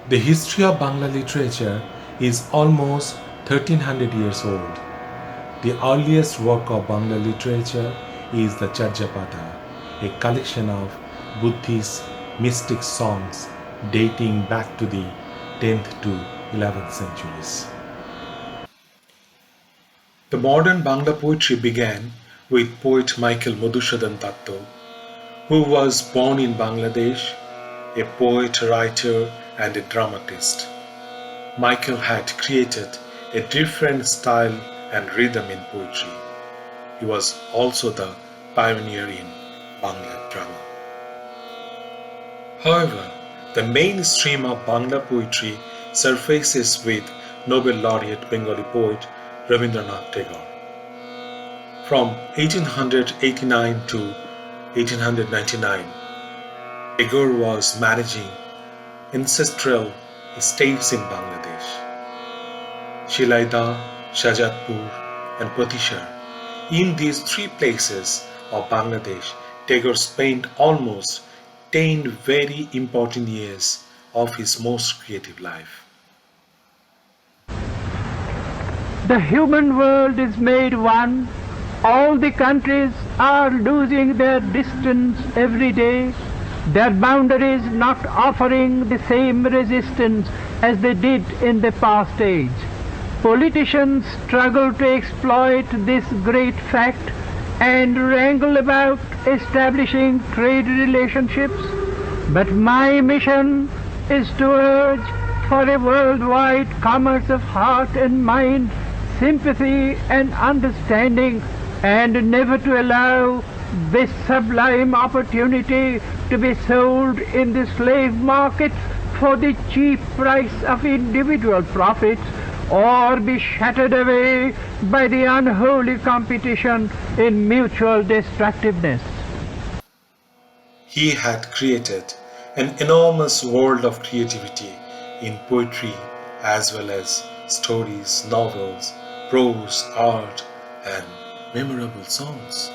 The history of Bangla literature is almost 1300 years old. The earliest work of Bangla literature is the Charjapata, a collection of Buddhist mystic songs dating back to the 10th to 11th centuries. The modern Bangla poetry began with poet Michael Madhusudhan Datto, who was born in Bangladesh, a poet, writer, and a dramatist. Michael had created a different style and rhythm in poetry. He was also the pioneer in Bangla drama. However, the mainstream of Bangla poetry surfaces with Nobel laureate Bengali poet Rabindranath Tagore. From 1889 to 1899, Tagore was managing ancestral estates in Bangladesh. Shilaida, Shajatpur, and Patishar. In these three places of Bangladesh, Tagore spent almost 10 very important years of his most creative life. The human world is made one. All the countries are losing their distance every day, their boundaries not offering the same resistance as they did in the past age. Politicians struggle to exploit this great fact and wrangle about establishing trade relationships, but my mission is to urge for a worldwide commerce of heart and mind, sympathy and understanding, and never to allow this sublime opportunity to be sold in the slave markets for the cheap price of individual profits, or be shattered away by the unholy competition in mutual destructiveness. He had created an enormous world of creativity in poetry as well as stories, novels, prose, art, and memorable songs.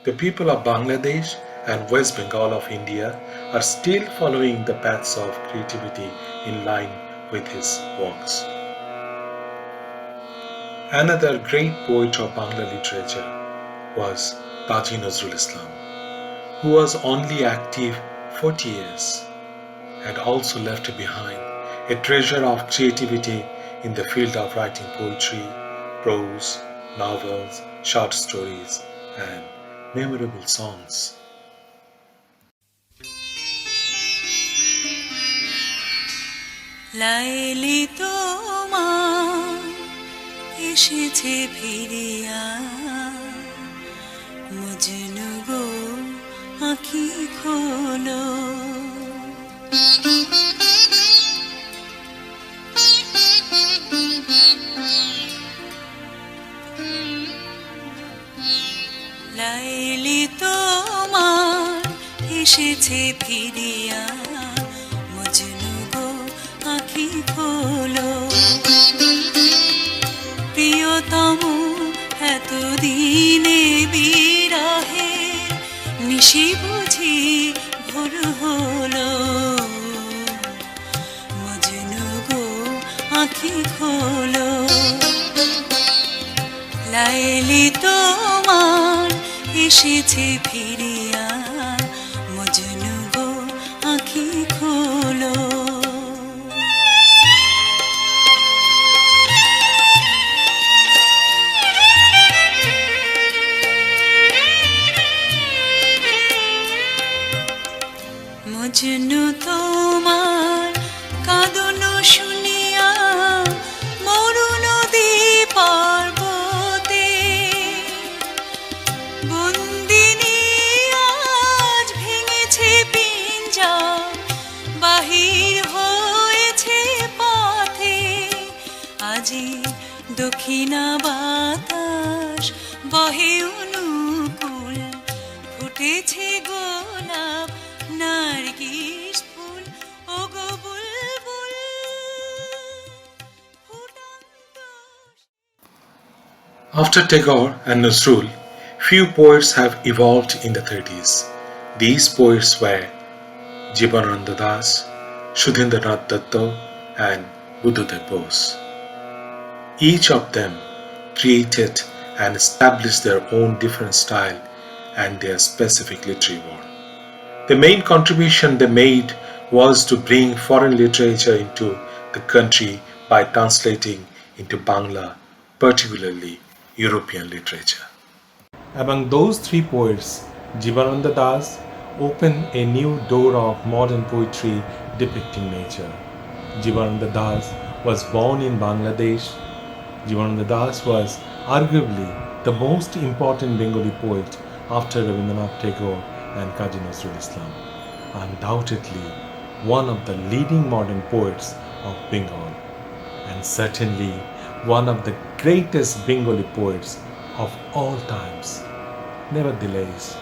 The people of Bangladesh and West Bengal of India are still following the paths of creativity in line with his works. Another great poet of Bangla literature was Kazi Nazrul Islam, who was only active 40 years, had also left behind a treasure of creativity in the field of writing poetry, prose, novels, short stories, and memorable songs. Laili তোমার এসেছে ফিরিয়া মজনু গো আঁখি খোলো এসেছে ফিরিয়া মজনু গো আঁখি খোলো প্রিয়তম এতদিনে বিরহে নিশি বুঝি ভোর হলো মজনু গো আঁখি খোলো লাইলি তোমার এসেছে ফিরিয়া মজনু গো আঁখি খোলো মজনু তোমার কাঁদন শুনিয়া মরু নদী পর্বতে বন্দিনী আজ ভেঙেছে পিঞ্জর বাহির হয়েছে পথে আজি দক্ষিণা বাতাস বহে অনুকূল ফুটেছে গোলাপ নারগিস ফুল ও গো বুলবুল ফুটন্ত After Tagore and Nazrul, few poets have evolved in the 30s. These poets were Jibanananda Das, Sudhindranath Datta, and Buddhadev Bose. Each of them created and established their own different style and their specific literary world. The main contribution they made was to bring foreign literature into the country by translating into Bangla, particularly European literature. Among those three poets, Jibanananda Das opened a new door of modern poetry depicting nature. Jibanananda Das was born in Bangladesh. Jibanananda Das was arguably the most important Bengali poet after Rabindranath Tagore and Kazi Nazrul Islam. Undoubtedly one of the leading modern poets of Bengal, and certainly one of the greatest Bengali poets of all times. Nevertheless,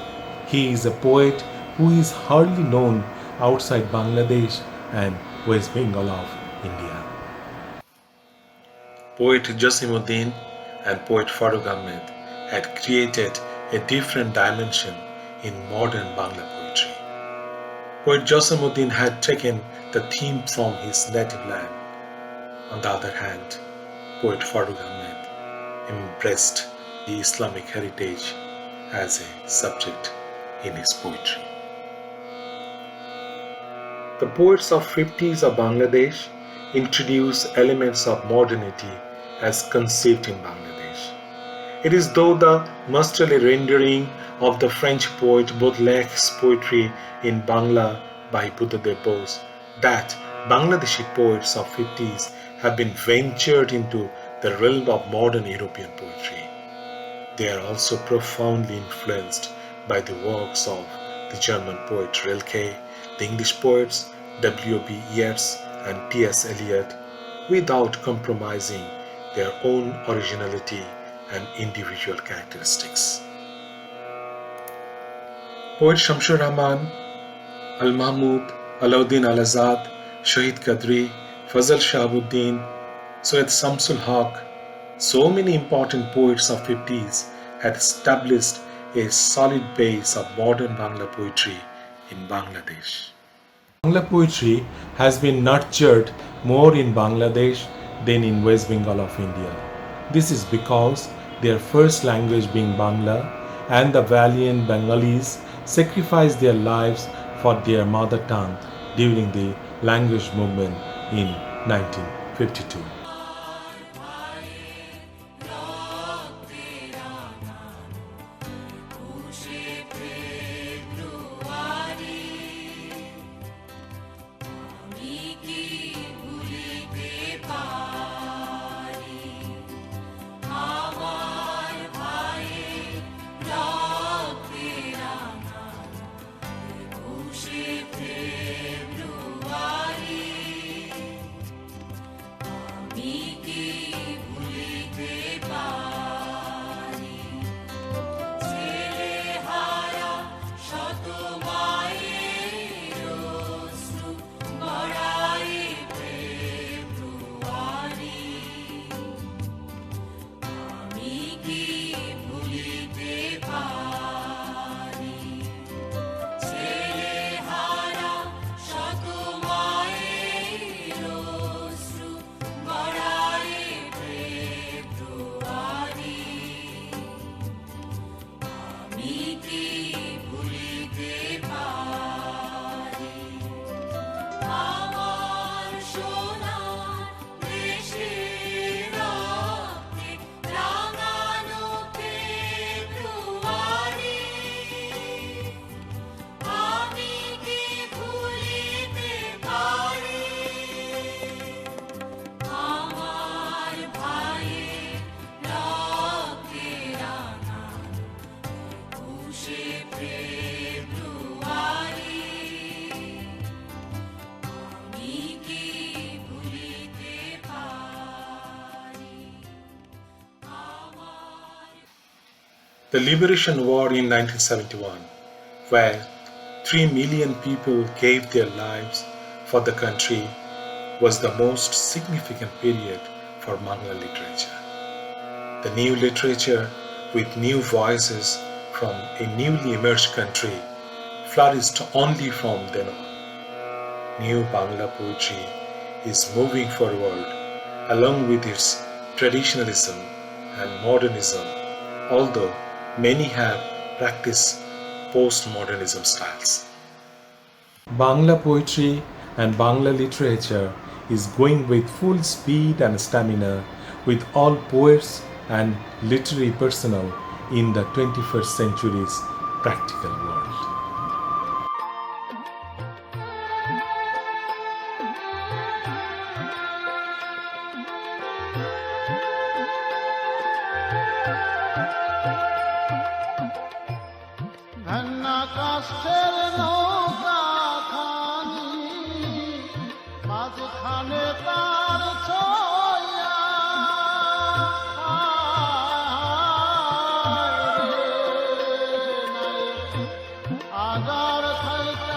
he is a poet who is hardly known outside Bangladesh and West Bengal of India. Poet Jasimuddin and poet Farooq Ahmed had created a different dimension in modern Bangla poetry. Poet Jasimuddin had taken the theme from his native land. On the other hand, poet Farooq Ahmed embraced the Islamic heritage as a subject in his poetry. The poets of 50s of Bangladesh introduced elements of modernity as conceived in Bangladesh. It is though the masterly rendering of the French poet Baudelaire's poetry in Bangla by Buddhadev Bose that Bangladeshi poets of 50s have been ventured into the realm of modern European poetry. They are also profoundly influenced by the works of the German poet Rilke, the English poets W.B. Yeats and T.S. Eliot, without compromising their own originality and individual characteristics. Poet Shamsur Rahman, Al Mahmud, Alauddin Al Azad, Shahid Qadri, Fazal Shahabuddin, Syed Samsul Haq, so many important poets of 50s had established a solid base of modern Bangla poetry in Bangladesh. Bangla poetry has been nurtured more in Bangladesh than in West Bengal of India. This is because their first language being Bangla and the valiant Bengalis sacrificed their lives for their mother tongue during the language movement in 1952. The Liberation War in 1971, where 3 million people gave their lives for the country, was the most significant period for Bangla literature. The new literature, with new voices from a newly emerged country, flourished only from then on. New Bangla poetry is moving forward along with its traditionalism and modernism, although many have practiced postmodernism styles. Bangla poetry and Bangla literature is going with full speed and stamina with all poets and literary personnel in the 21st century's practical world. Dhanya কাষ্ঠের নৌকা খানি মাঝখানে তার soya agar থাইতে